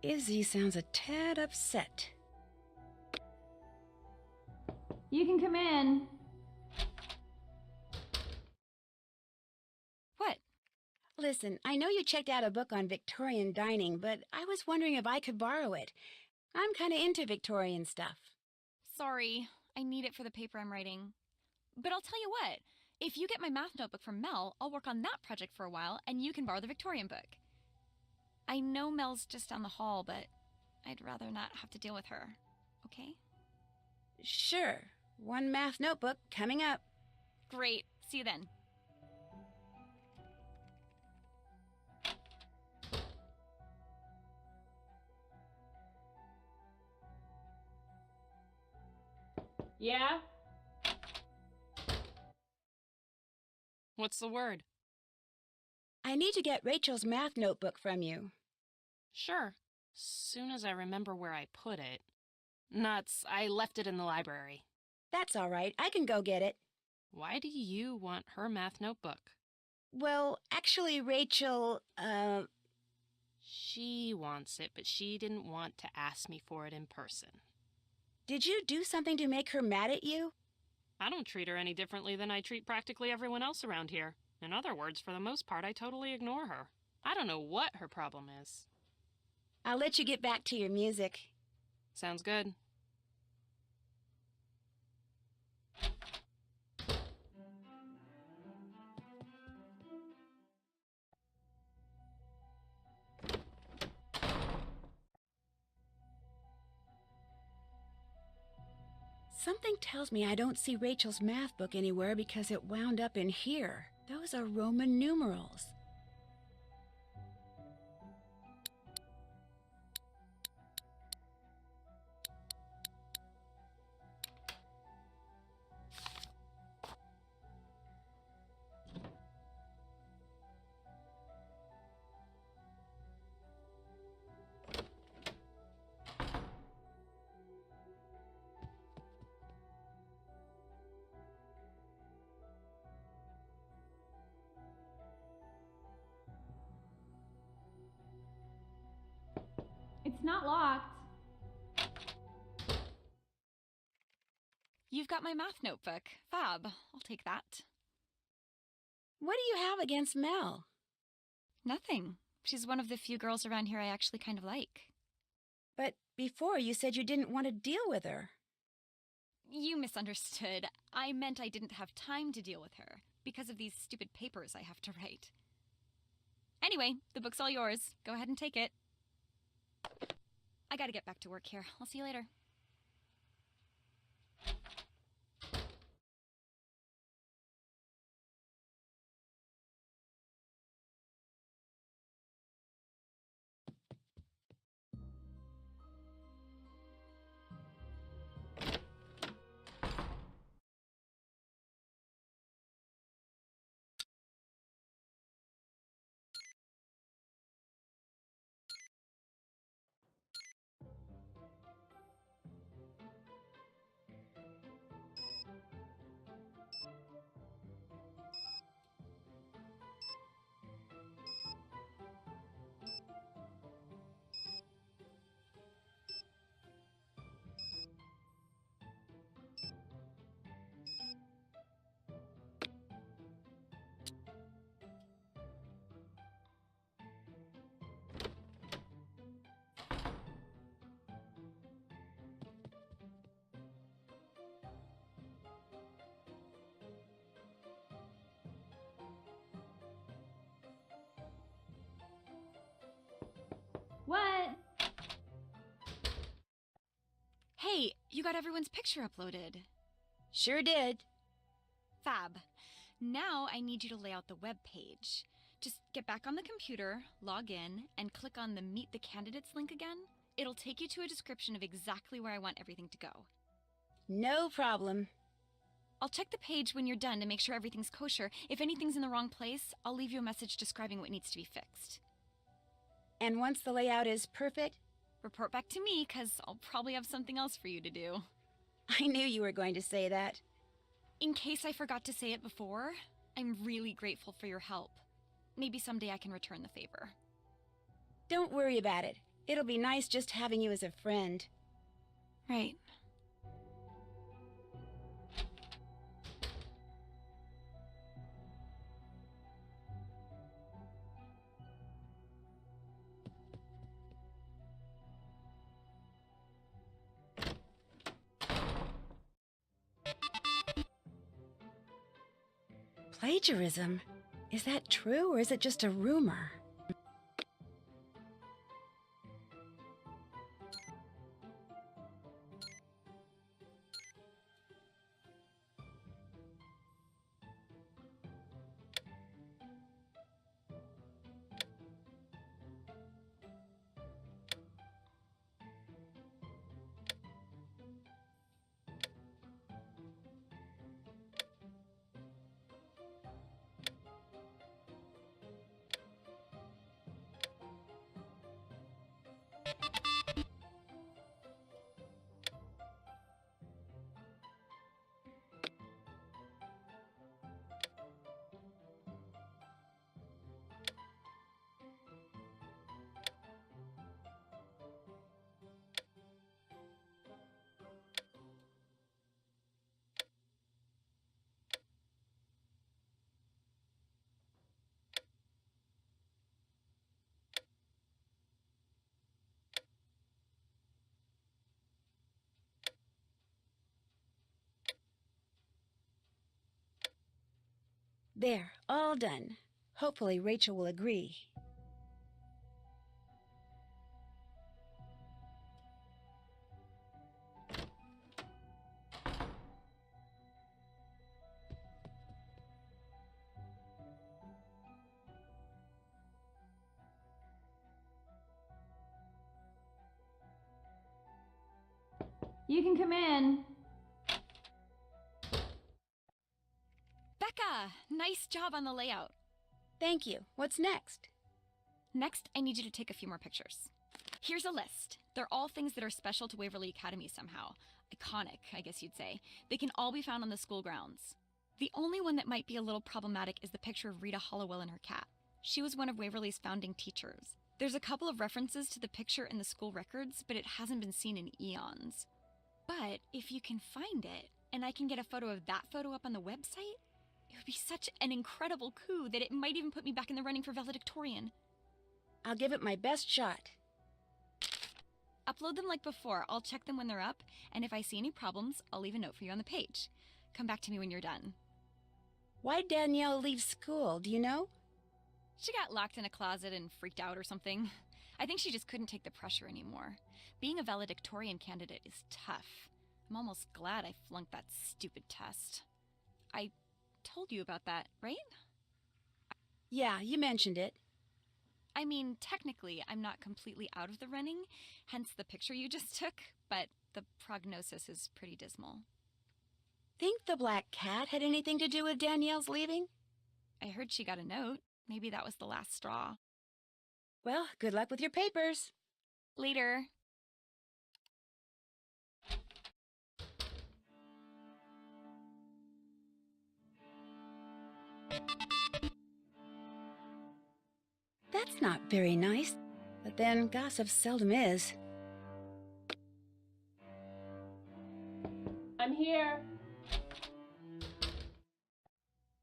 Izzy sounds a tad upset. You can come in. What? Listen, I know you checked out a book on Victorian dining, but I was wondering if I could borrow it. I'm kind of into Victorian stuff. Sorry, I need it for the paper I'm writing. But I'll tell you what, if you get my math notebook from Mel, I'll work on that project for a while, and you can borrow the Victorian book. I know Mel's just down the hall, but I'd rather not have to deal with her, okay? Sure. One math notebook coming up. Great. See you then. Yeah? What's the word? I need to get Rachel's math notebook from you. Sure. Soon as I remember where I put it. Nuts, I left it in the library. That's all right. I can go get it. Why do you want her math notebook? Well, actually, Rachel, She wants it, but she didn't want to ask me for it in person. did you do something to make her mad at you? I don't treat her any differently than I treat practically everyone else around here. In other words, for the most part, I totally ignore her. I don't know what her problem is. I'll let you get back to your music. Sounds good. Something tells me I don't see Rachel's math book anywhere because it wound up in here. Those are Roman numerals. It's not locked. You've got my math notebook. Fab. I'll take that. What do you have against Mel? Nothing. She's one of the few girls around here I actually kind of like. But before you said you didn't want to deal with her. You misunderstood. I meant I didn't have time to deal with her because of these stupid papers I have to write. Anyway, the book's all yours. Go ahead and take it. I gotta get back to work here. I'll see you later. What? Hey, you got everyone's picture uploaded. Sure did. Fab. Now I need you to lay out the web page. Just get back on the computer, log in, and click on the Meet the Candidates link again. It'll take you to a description of exactly where I want everything to go. No problem. I'll check the page when you're done to make sure everything's kosher. If anything's in the wrong place, I'll leave you a message describing what needs to be fixed. And once the layout is perfect, Report back to me, 'cause I'll probably have something else for you to do. I knew you were going to say that. In case I forgot to say it before, I'm really grateful for your help. Maybe someday I can return the favor. Don't worry about it. It'll be nice just having you as a friend. Right. Plagiarism? Is that true, or is it just a rumor? There, all done. Hopefully Rachel will agree. You can come in. Becca, nice job on the layout. Thank you. What's next? Next, I need you to take a few more pictures. Here's a list. They're all things that are special to Waverly Academy somehow. Iconic, I guess you'd say. They can all be found on the school grounds. The only one that might be a little problematic is the picture of Rita Hollowell and her cat. She was one of Waverly's founding teachers. There's a couple of references to the picture in the school records, but it hasn't been seen in eons. But if you can find it, and I can get a photo of that photo up on the website, it would be such an incredible coup that it might even put me back in the running for valedictorian. I'll give it my best shot. Upload them like before. I'll check them when they're up, and if I see any problems, I'll leave a note for you on the page. Come back to me when you're done. Why'd Danielle leave school, do you know? She got locked in a closet and freaked out or something. I think she just couldn't take the pressure anymore. Being a valedictorian candidate is tough. I'm almost glad I flunked that stupid test. I told you about that, right? Yeah, you mentioned it. I mean, technically, I'm not completely out of the running, hence the picture you just took, but the prognosis is pretty dismal. Think the black cat had anything to do with Danielle's leaving? I heard she got a note. Maybe that was the last straw. Well, good luck with your papers. Later. That's not very nice, but then gossip seldom is. I'm here.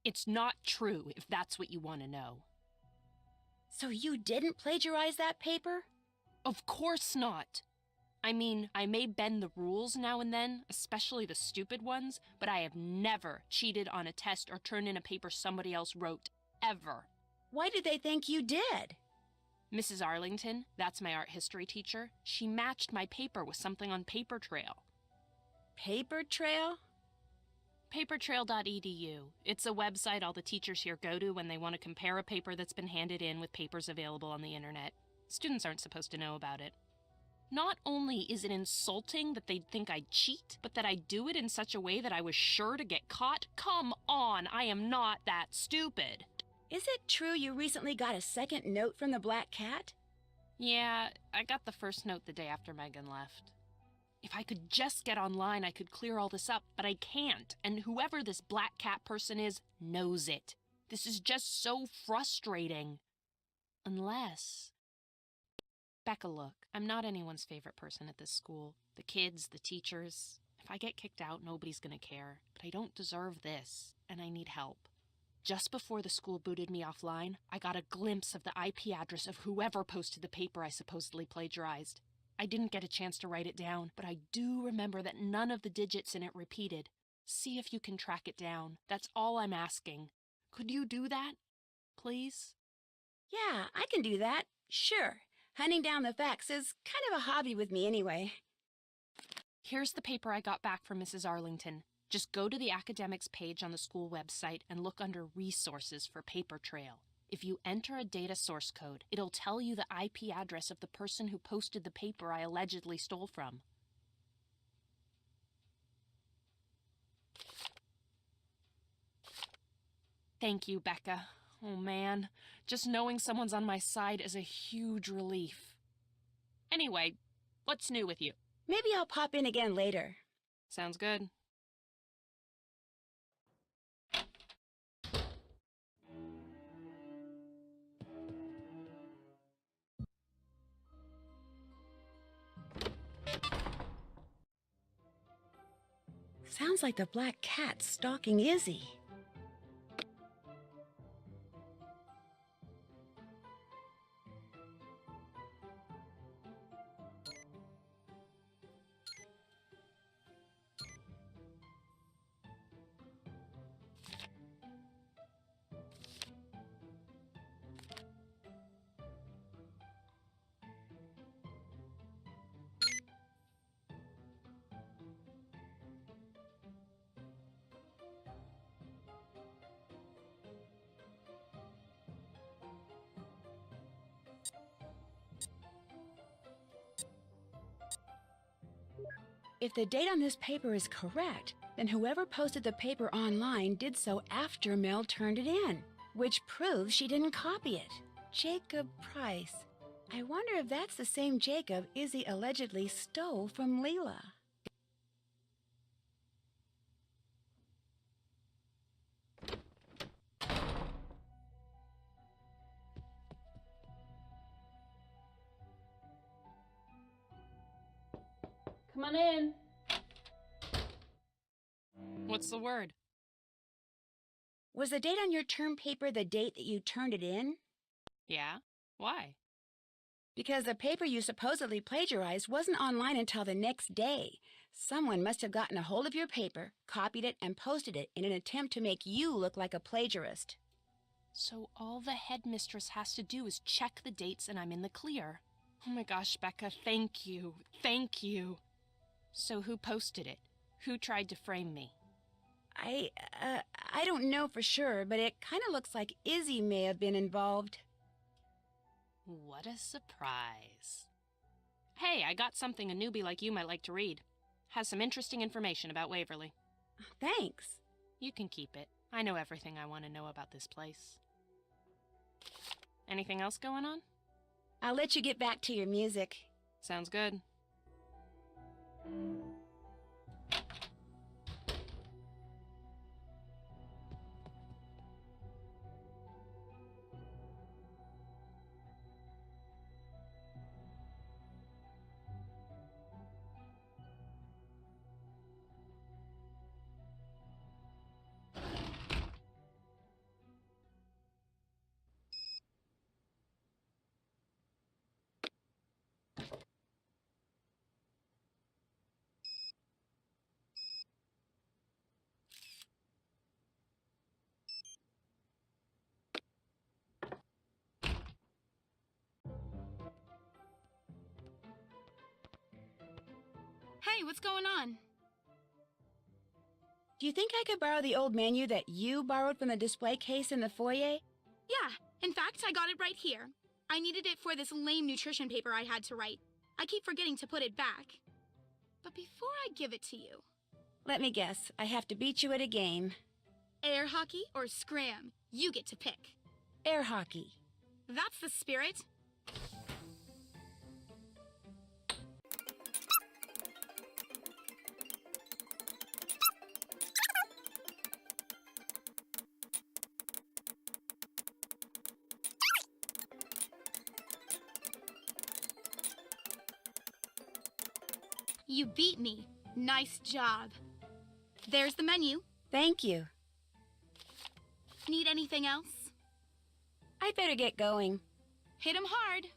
It's not true, if that's what you want to know. So you didn't plagiarize that paper? Of course not. I mean, I may bend the rules now and then, especially the stupid ones, but I have never cheated on a test or turned in a paper somebody else wrote, ever. Why do they think you did? Mrs. Arlington, that's my art history teacher, she matched my paper with something on Paper Trail. Paper trail? Papertrail.edu. It's a website all the teachers here go to when they want to compare a paper that's been handed in with papers available on the internet. Students aren't supposed to know about it. Not only is it insulting that they'd think I'd cheat, but that I do it in such a way that I was sure to get caught. Come on, I am not that stupid. Is it true you recently got a second note from the black cat? Yeah, I got the first note the day after Megan left. If I could just get online, I could clear all this up, but I can't, and whoever this black cat person is knows it. This is just so frustrating. Unless... Becca, look, I'm not anyone's favorite person at this school. The kids, the teachers. If I get kicked out, nobody's gonna care. But I don't deserve this, and I need help. Just before the school booted me offline, I got a glimpse of the IP address of whoever posted the paper I supposedly plagiarized. I didn't get a chance to write it down, but I do remember that none of the digits in it repeated. See if you can track it down. That's all I'm asking. Could you do that? Please? Yeah, I can do that. Sure. Hunting down the facts is kind of a hobby with me anyway. Here's the paper I got back from Mrs. Arlington. Just go to the academics page on the school website and look under Resources for Paper Trail. If you enter a data source code, it'll tell you the IP address of the person who posted the paper I allegedly stole from. Thank you, Becca. Oh man, just knowing someone's on my side is a huge relief. Anyway, what's new with you? Maybe I'll pop in again later. Sounds good. Sounds like the black cat stalking Izzy. If the date on this paper is correct, then whoever posted the paper online did so after Mel turned it in, which proves she didn't copy it. Jacob Price. I wonder if that's the same Jacob Izzy allegedly stole from Leela. Come on in. What's the word? Was the date on your term paper the date that you turned it in? Yeah? Why? Because the paper you supposedly plagiarized wasn't online until the next day. Someone must have gotten a hold of your paper, copied it, and posted it in an attempt to make you look like a plagiarist. So all the headmistress has to do is check the dates and I'm in the clear. Oh my gosh, Becca, thank you. Thank you. So who posted it? Who tried to frame me? I don't know for sure, but it kind of looks like Izzy may have been involved. What a surprise. Hey, I got something a newbie like you might like to read. Has some interesting information about Waverly. Thanks. You can keep it. I know everything I want to know about this place. Anything else going on? I'll let you get back to your music. Sounds good. Hey, what's going on? Do you think I could borrow the old menu that you borrowed from the display case in the foyer? Yeah, in fact, I got it right here. I needed it for this lame nutrition paper I had to write. I keep forgetting to put it back. But before I give it to you... Let me guess, I have to beat you at a game. Air hockey or scram, you get to pick. Air hockey. That's the spirit. You beat me. Nice job. There's the menu. Thank you. Need anything else? I'd better get going. Hit 'em hard.